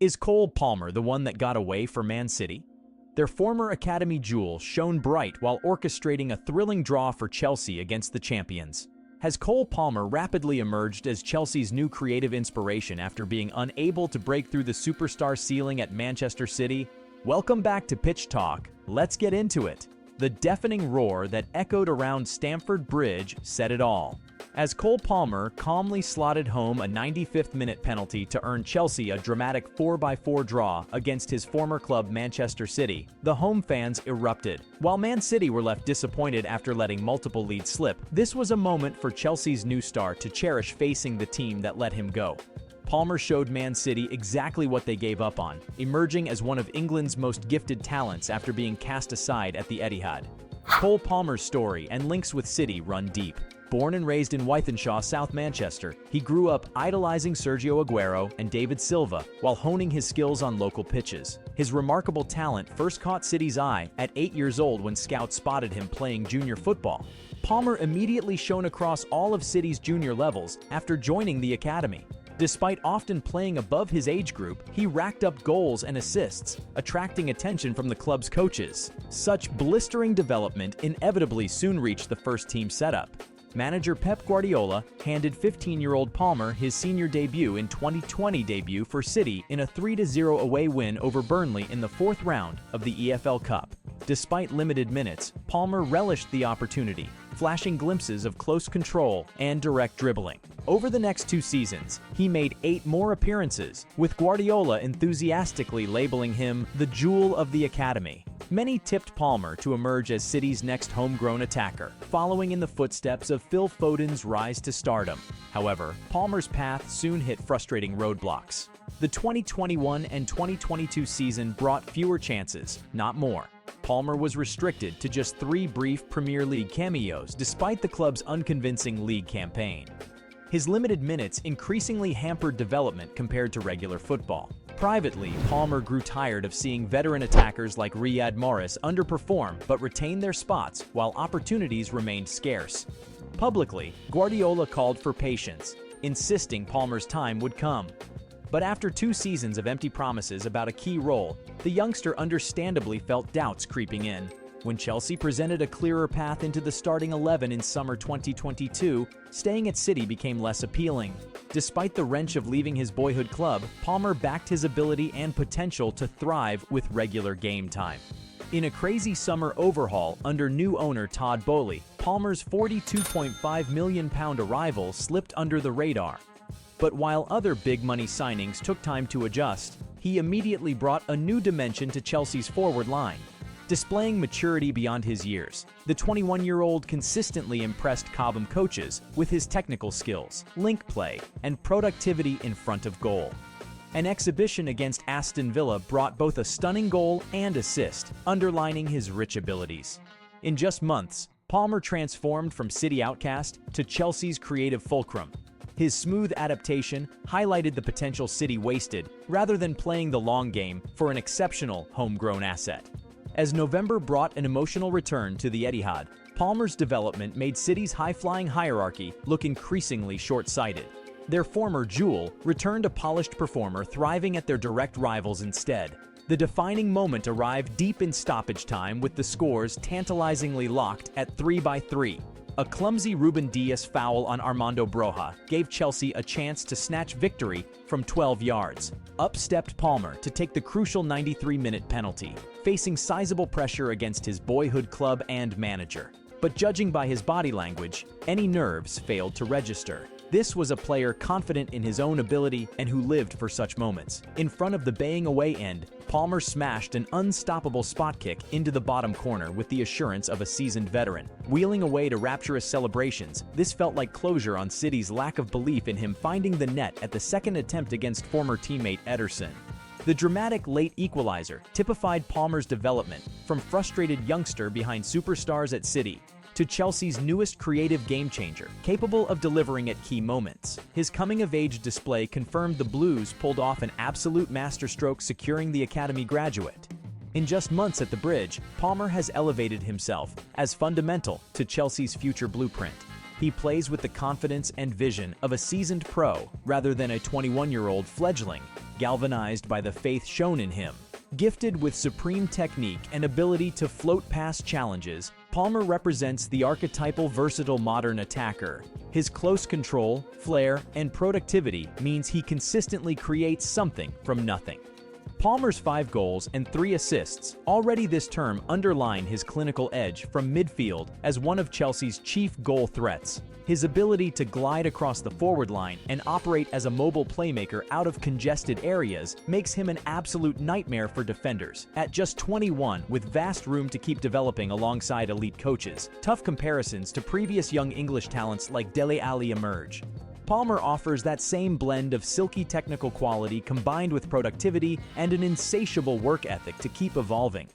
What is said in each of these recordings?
Is Cole Palmer the one that got away for Man City? Their former academy jewel shone bright while orchestrating a thrilling draw for Chelsea against the champions. Has Cole Palmer rapidly emerged as Chelsea's new creative inspiration after being unable to break through the superstar ceiling at Manchester City? Welcome back to Pitch Talk. Let's get into it. The deafening roar that echoed around Stamford Bridge said it all, as Cole Palmer calmly slotted home a 95th-minute penalty to earn Chelsea a dramatic 4-4 draw against his former club Manchester City. The home fans erupted. While Man City were left disappointed after letting multiple leads slip, this was a moment for Chelsea's new star to cherish facing the team that let him go. Palmer showed Man City exactly what they gave up on, emerging as one of England's most gifted talents after being cast aside at the Etihad. Cole Palmer's story and links with City run deep. Born and raised in Wythenshawe, South Manchester, he grew up idolizing Sergio Aguero and David Silva while honing his skills on local pitches. His remarkable talent first caught City's eye at 8 years old when scouts spotted him playing junior football. Palmer immediately shone across all of City's junior levels after joining the academy. Despite often playing above his age group, he racked up goals and assists, attracting attention from the club's coaches. Such blistering development inevitably soon reached the first-team setup. Manager Pep Guardiola handed 15-year-old Palmer his senior debut in 2020 debut for City in a 3-0 away win over Burnley in the fourth round of the EFL Cup. Despite limited minutes, Palmer relished the opportunity, flashing glimpses of close control and direct dribbling. Over the next 2 seasons, he made 8 more appearances, with Guardiola enthusiastically labeling him the jewel of the academy. Many tipped Palmer to emerge as City's next homegrown attacker, following in the footsteps of Phil Foden's rise to stardom. However, Palmer's path soon hit frustrating roadblocks. The 2021 and 2022 season brought fewer chances, not more. Palmer was restricted to just 3 brief Premier League cameos despite the club's unconvincing league campaign. His limited minutes increasingly hampered development compared to regular football. Privately, Palmer grew tired of seeing veteran attackers like Riyad Mahrez underperform but retain their spots while opportunities remained scarce. Publicly, Guardiola called for patience, insisting Palmer's time would come. But after 2 seasons of empty promises about a key role, the youngster understandably felt doubts creeping in. When Chelsea presented a clearer path into the starting 11 in summer 2022, staying at City became less appealing. Despite the wrench of leaving his boyhood club, Palmer backed his ability and potential to thrive with regular game time. In a crazy summer overhaul under new owner Todd Boehly, Palmer's £42.5 million arrival slipped under the radar. But while other big-money signings took time to adjust, he immediately brought a new dimension to Chelsea's forward line. Displaying maturity beyond his years, the 21-year-old consistently impressed Cobham coaches with his technical skills, link play, and productivity in front of goal. An exhibition against Aston Villa brought both a stunning goal and assist, underlining his rich abilities. In just months, Palmer transformed from City outcast to Chelsea's creative fulcrum. His smooth adaptation highlighted the potential City wasted rather than playing the long game for an exceptional homegrown asset. As November brought an emotional return to the Etihad, Palmer's development made City's high-flying hierarchy look increasingly short-sighted. Their former jewel returned a polished performer thriving at their direct rivals instead. The defining moment arrived deep in stoppage time with the scores tantalizingly locked at 3-3. A clumsy Ruben Dias foul on Armando Broja gave Chelsea a chance to snatch victory from 12 yards. Up stepped Palmer to take the crucial 93-minute penalty, facing sizable pressure against his boyhood club and manager. But judging by his body language, any nerves failed to register. This was a player confident in his own ability and who lived for such moments. In front of the baying away end, Palmer smashed an unstoppable spot kick into the bottom corner with the assurance of a seasoned veteran. Wheeling away to rapturous celebrations, this felt like closure on City's lack of belief in him finding the net at the second attempt against former teammate Ederson. The dramatic late equalizer typified Palmer's development from frustrated youngster behind superstars at City to Chelsea's newest creative game-changer, capable of delivering at key moments. His coming-of-age display confirmed the Blues pulled off an absolute masterstroke securing the academy graduate. In just months at the Bridge, Palmer has elevated himself as fundamental to Chelsea's future blueprint. He plays with the confidence and vision of a seasoned pro rather than a 21-year-old fledgling, galvanized by the faith shown in him. Gifted with supreme technique and ability to float past challenges, Palmer represents the archetypal versatile modern attacker. His close control, flair, and productivity means he consistently creates something from nothing. Palmer's 5 goals and 3 assists already this term underline his clinical edge from midfield as one of Chelsea's chief goal threats. His ability to glide across the forward line and operate as a mobile playmaker out of congested areas makes him an absolute nightmare for defenders. At just 21, with vast room to keep developing alongside elite coaches, tough comparisons to previous young English talents like Dele Alli emerge. Palmer offers that same blend of silky technical quality combined with productivity and an insatiable work ethic to keep evolving.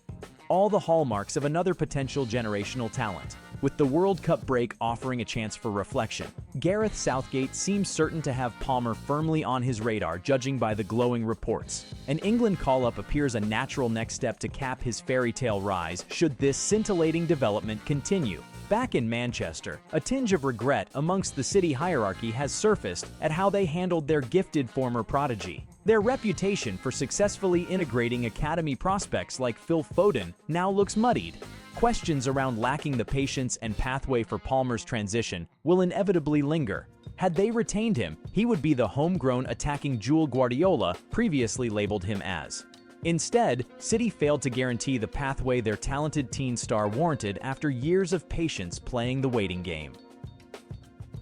All the hallmarks of another potential generational talent. With the World Cup break offering a chance for reflection, Gareth Southgate seems certain to have Palmer firmly on his radar, judging by the glowing reports. An England call-up appears a natural next step to cap his fairy tale rise should this scintillating development continue. Back in Manchester, a tinge of regret amongst the city hierarchy has surfaced at how they handled their gifted former prodigy. Their reputation for successfully integrating academy prospects like Phil Foden now looks muddied. Questions around lacking the patience and pathway for Palmer's transition will inevitably linger. Had they retained him, he would be the homegrown attacking Jules Guardiola previously labeled him as. Instead, City failed to guarantee the pathway their talented teen star warranted after years of patience playing the waiting game.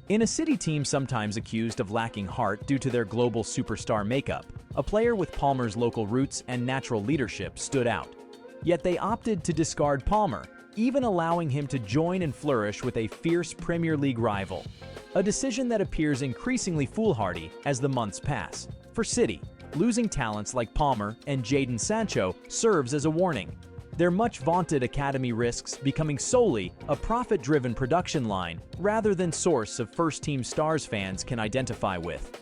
In a City team sometimes accused of lacking heart due to their global superstar makeup, a player with Palmer's local roots and natural leadership stood out. Yet they opted to discard Palmer, even allowing him to join and flourish with a fierce Premier League rival. A decision that appears increasingly foolhardy as the months pass. For City, losing talents like Palmer and Jadon Sancho serves as a warning. Their much-vaunted academy risks becoming solely a profit-driven production line rather than source of first-team stars fans can identify with.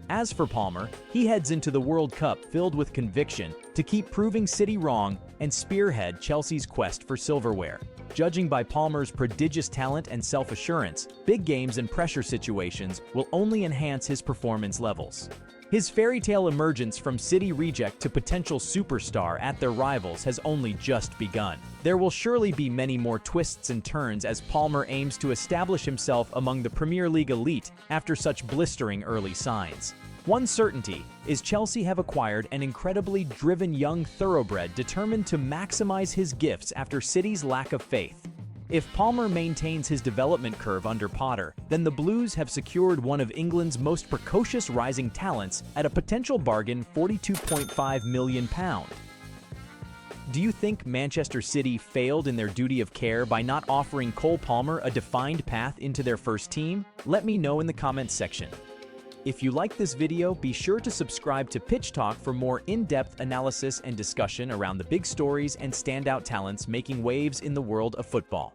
As for Palmer, he heads into the World Cup filled with conviction to keep proving City wrong and spearhead Chelsea's quest for silverware. Judging by Palmer's prodigious talent and self-assurance, big games and pressure situations will only enhance his performance levels. His fairy tale emergence from City reject to potential superstar at their rivals has only just begun. There will surely be many more twists and turns as Palmer aims to establish himself among the Premier League elite after such blistering early signs. One certainty is Chelsea have acquired an incredibly driven young thoroughbred determined to maximize his gifts after City's lack of faith. If Palmer maintains his development curve under Potter, then the Blues have secured one of England's most precocious rising talents at a potential bargain £42.5 million. Do you think Manchester City failed in their duty of care by not offering Cole Palmer a defined path into their first team? Let me know in the comments section. If you like this video, be sure to subscribe to Pitch Talk for more in-depth analysis and discussion around the big stories and standout talents making waves in the world of football.